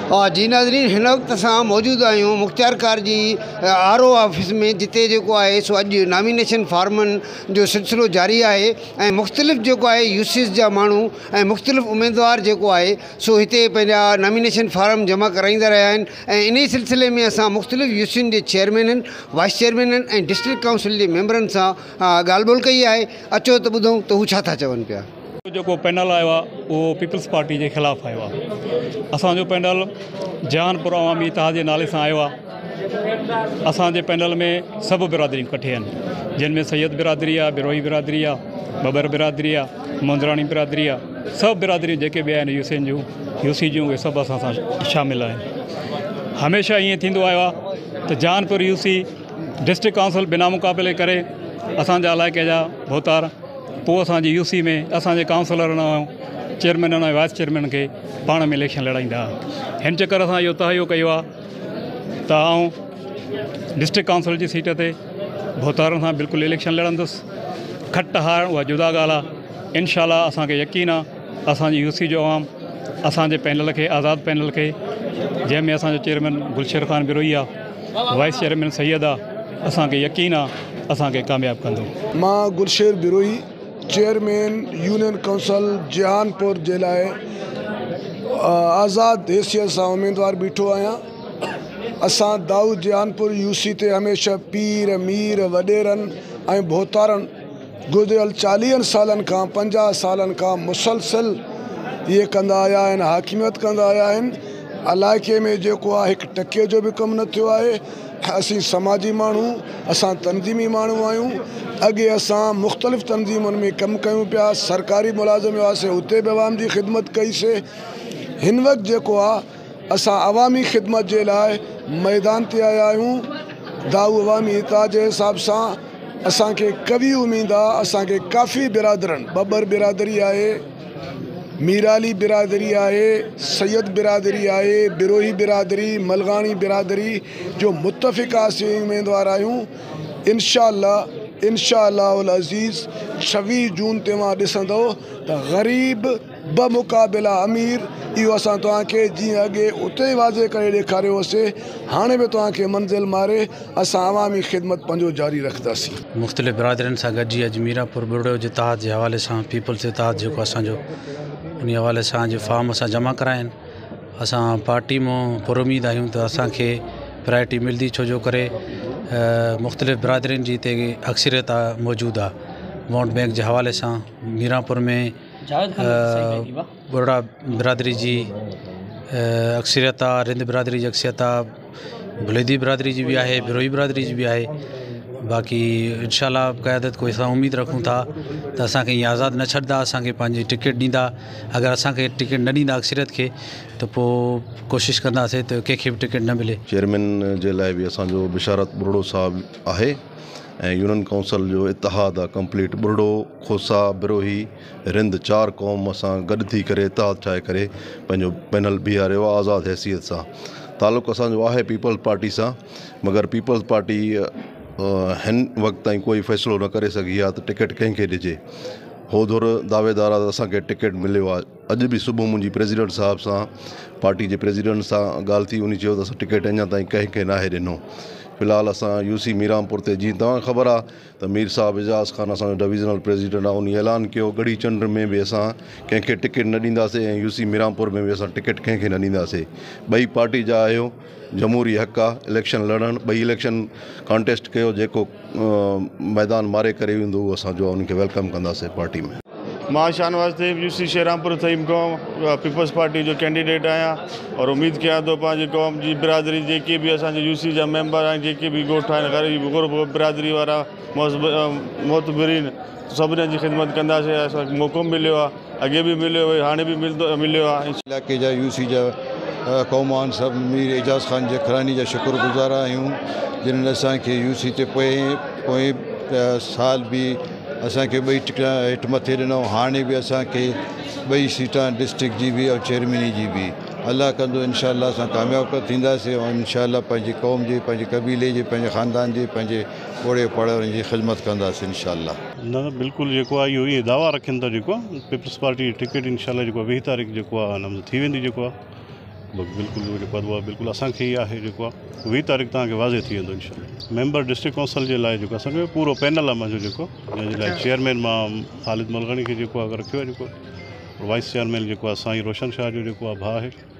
जी नाज़रीन, हिन वक्त असां मौजूद आहियूं मुख्तियारकार जी RO ऑफिस में, जिते जेको आहे सो अॼु नॉमिनेशन फार्मनि जो सिलसिलो जारी आहे ऐं मुख़्तलिफ़ जेको आहे यूसीस जा माण्हू ऐं मुख़्तलिफ़ उम्मीदवार जेको आहे सो हिते पंहिंजा नॉमिनेशन फार्म जमा कराईंदा रहिया आहिनि। ऐं इन सिलसिले में असां मुख़्तलिफ़ यूसीन जे चेयरमैननि, वाइस चेयरमैननि ऐं डिस्ट्रिक्ट काउंसिल जे मेंबरनि सां ॻाल्हि ॿोल कई आहे। अचो त ॿुधूं त हू छा था चवनि पिया। जो पैनल आयो आहे वो पीपल्स पार्टी के ख़िलाफ़ आयो आहे। असो पैनल जहानपुर अवामी इतिहाद के नाले से आयो आहे। असांजे पैनल में सब बिरादरी कट्ठे आहिनि, जिनमें सैयद बिरादरी आहे, बिरोही बिरादरी आहे, बबर बिरादरी आहे, मुंदरानी बिरादरी आहे। सब बिरादरी जेके भी आहिनि यूसीन जूं यूसी जूं, उहे सभु असां सां शामिल आहिनि। हमेशह ईअं थींदो आयो आहे त जहानपुर यूसी डिस्ट्रिक्ट काउंसिल बिना मुक़ाबले करे असांजा इलाइक़े जा भोतार पोइ असांजी यूसी में असांजे काउंसलरनि ऐं चेयरमैननि ऐं वाइस चेयरमैन खे पाण में इलेक्शन लड़ाईंदा। हिन चकर असां इहो तहयो कयो आहे त आउं डिस्ट्रिक्ट काउंसिल जी सीट ते भोतारनि सां बिल्कुलु इलेक्शन लड़ंदुसि। खट हार उहा जुदा ॻाल्हि आहे। इनशाला असांखे यकीन आहे असांजी यूसी जो आवाम असांजे पैनल खे, आज़ादु पैनल खे, जंहिंमें असांजो चेयरमैन गुलशेर ख़ान बिरोही आहे, वाइस चेयरमैन सैयद आहे, असांखे यकीन आहे असांखे कामयाबु कंदो। मां Gulsher Birohi, chairman union council Jahanpur जे लाइ आज़ाद हैसियत सां उम्मीदवार बीठो आहियां। असां दाऊद जहानपुर यूसी ते हमेशह पीर मीर वॾेरनि ऐं भोतारनि गुज़िरियल 40 सालनि खां 50 सालनि खां मुसलसिल इहे कंदा आया आहिनि, हाकिमियत कंदा आया आहिनि। इलाइक़े में जेको आहे हिकु टके जो बि कमु न थियो आहे। असीं समाजी माण्हू, असां तनज़ीमी माण्हू आहियूं। अॻे असां मुख़्तलिफ़ तनज़ीमुनि में कमु कयूं पिया, सरकारी मुलाज़िम हुआसीं, उते बि अवाम जी ख़िदमत कईसीं। हिन वक़्तु जेको आहे असां अवामी ख़िदमत जे लाइ मैदान ते आया आहियूं। दाऊ अवामी इतिहाद जे हिसाब सां असांखे कवी उमेद आहे। असांखे काफ़ी बिरादरनि, बबर बिरादरी आहे, मीराली बिरादरी आहे, सैयद बिरादरी आहे, बिरोही बिरादरी, मलगानी बिरादरी जो मुतफ़िक़ असीं उम्मीदवार आहियूं। इंशाअल्लाह अज़ीज़ 26 जून ते मां ॾिसंदो त ग़रीब बमुक़ाबिला अमीर, इहो असां तव्हांखे जीअं अॻे उते वाज़े करे ॾेखारियो हुओसीं, हाणे बि तव्हांखे मंज़िल मारे असां अवामी ख़िदमत पंहिंजो जारी रखंदासीं। मुख़्तलिफ़ बिरादरियुनि सां गॾिजी अॼु मीरापुर बुढ़ो जे इतिहाद जे हवाले सां पीपल्स इतिहाद जेको असांजो, उन हवाले सां अॼु फॉर्म असां जमा कराइनि। असां पार्टी मां पुरुमीद आहियूं त असांखे प्रायोरिटी मिलंदी, छो जो करे मुख़्तलिफ़ बिरादरियुनि जी हिते अक्सरियत मौजूदु आहे। वोट बैंक जे हवाले सां मीरापुर में बुढ़ा बिरादरी जी अक्सरियत आहे, रिंद बिरादरी जी अक्सरियत आहे, बुलेदी बिरादरी जी बि आहे, बिरोही बिरादरी जी बि आहे। बाक़ी इंशाअल्लाह क़यादत कोई असां उम्मीद रखूं था त असांखे ईअं आज़ादु न छॾंदा, असांखे पंहिंजी टिकट ॾींदा। अगरि असांखे टिकट न ॾींदा अक्सरियत खे त पोइ कोशिशि कंदासीं त कंहिंखे बि टिकट न मिले। चेयरमैन जे लाइ बि असांजो बिशारत बुढ़ो साहब आहे ऐं यूनियन काउंसिल जो इतिहाद आहे कंप्लीट। बुढ़ो, खोसा, बिरोही, रिंद 4 क़ौम असां गॾु थी करे इतिहाद ठाहे करे पंहिंजो पैनल बीहारियो आहे आज़ाद हैसियत सां। तालुक़ु असांजो आहे पीपल्स पार्टी सां, मगर पीपल्स पार्टी हिन वक़्त ताईं कोई फ़ैसिलो न करे सघी आहे त टिकट कंहिंखे ॾिजे। होदुर दावेदार आहे त असांखे टिकट मिलियो आहे। अॼु बि सुबुह मुंहिंजी प्रेसिडेंट साहब सां, पार्टी जे प्रेसिडेंट सां ॻाल्हि थी, उन चयो त असां टिकट अञा ताईं कंहिंखे नाहे ॾिनो। फ़िलहालु असां यूसी मीरापुर ते, जीअं तव्हांखे ख़बर आहे त मीर साहब एजाज़ ख़ान असांजो डिविज़नल प्रेसिडेंट आहे, उन ऐलान कयो गढ़ी चंड में बि असां कंहिंखे टिकट न ॾींदासीं ऐं यूसी मीरापुर में बि असां टिकट कंहिंखे न ॾींदासीं। ॿई पार्टी जा आहियो, जमहूरी हक़ आहे इलेक्शन लड़णु। ॿई इलेक्शन कॉन्टेस्ट कयो, जेको मैदान मारे करे ईंदो उहो असांजो उनखे वेलकम कंदासीं पार्टी में। मां शाहनवाज़ तैयब यूसी शेरामपुर तईम क़ौम पीपल्स पार्टी जो कैंडिडेट आहियां और उम्मीद कयां थो पंहिंजी क़ौम जी बिरादरी जेके बि असांजे यूसी जा मेंबर आहिनि, जेके बि ॻोठ आहिनि, ग़रीब गुरब बिरादरी वारा मोतबरीन, सभिनी जी ख़िदमत कंदासीं। असांखे मौक़ो मिलियो आहे, अॻे बि मिलियो हुयो, हाणे बि मिलियो आहे। इलाइक़े जा यूसी जा क़ौम आहिनि सभु, मीर एजाज़ ख़ान जे खरानी जा शुक्रगुज़ार आहियूं, जिन्हनि असांखे यूसी ते पोएं साल बि असांखे 2 टिकट हेठि मथे ॾिनो। हाणे बि असांखे 2 सीटां डिस्ट्रिक्ट जी बि और चेयरमैनी जी बि। अल्लाह कंदो इंशाअल्लाह असां कामयाबु थींदासीं और इंशाअल्लाह पंहिंजी क़ौम जी, पंहिंजे कबीले जी, पंहिंजे ख़ानदान जी, पंहिंजे ओड़े पड़ोड़नि जी ख़िदमत कंदासीं इंशाअल्लाह। न बिल्कुलु जेको आहे इहो ई दावा रखनि था, जेको पीपल्स पार्टी टिकट इंशाअल्लाह जेको 20 तारीख़ जेको आहे थी वेंदी, जेको आहे बिल्कुलु जेको आहे उहा बिल्कुलु असांखे ई आहे जेको आहे 20 तारीख़ तव्हांखे वाज़े थी वेंदो इंशाल्लाह। मेंबर डिस्ट्रिक्ट काउंसिल जे लाइ जेको असांजो पूरो पैनल आहे मुंहिंजो जेको जंहिंजे लाइ चेयरमैन मां ख़ालिद मलगणी खे जेको आहे रखियो आहे जेको वाइस चेयरमैन जेको आहे साईं रोशन शाह जो जेको आहे भाउ आहे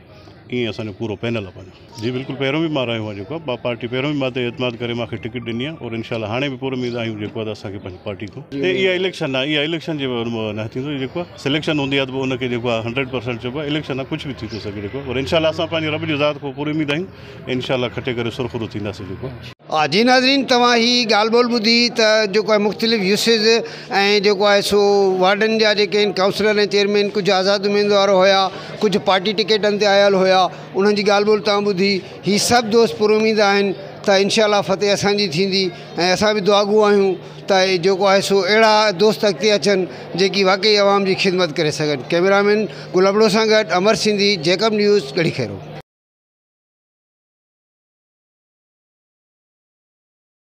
ईअं असांजो पूरो पैनल आहे पंहिंजो। जी बिल्कुलु पहिरियों बि मां रहियो आहियां जेको आहे पार्टी पहिरियों बि मां ते एतमाद करे मूंखे टिकट ॾिनी आहे और इंशाल्लाह हाणे बि पूरो उमेद आहियूं जेको आहे असांखे पंहिंजी पार्टी खां इहा इलेक्शन आहे इहा इलेक्शन जे न थींदो जेको आहे सिलेक्शन हूंदी आहे त पोइ उनखे जेको आहे 100% चइबो आहे इलेक्शन आहे कुझु बि थी थो सघे जेको और इंशाल्लाह असां पंहिंजे रब जी ज़ात खां पूरी उमेद आहियूं इंशाल्लाह खटे करे सुरखुरू थींदासीं जेको। हा जी नाज़रीन, तव्हां ही ॻाल्हि ॿोल ॿुधी त जेको आहे मुख़्तलिफ़ यूसेज ऐं जेको आहे सो वार्डन जा जेके आहिनि काउंसलर ऐं चेयरमैन कुझु आज़ादु उम्मीदवार हुया, कुझु पार्टी टिकटनि ते आयल हुया, उन्हनि जी ॻाल्हि ॿोल तव्हां ॿुधी। ही सभु दोस्त पुरुमीद आहिनि त इंशाल्लाह फ़तेह असांजी थींदी ऐं असां बि दुआगू आहियूं त जेको आहे सो अहिड़ा दोस्त अॻिते अचनि जेकी वाक़ई आवाम जी ख़िदमत करे सघनि। कैमरामैन गुलाबड़ो सां गॾु अमर सिंधी, जैकब न्यूज़, गढ़ी खैरो।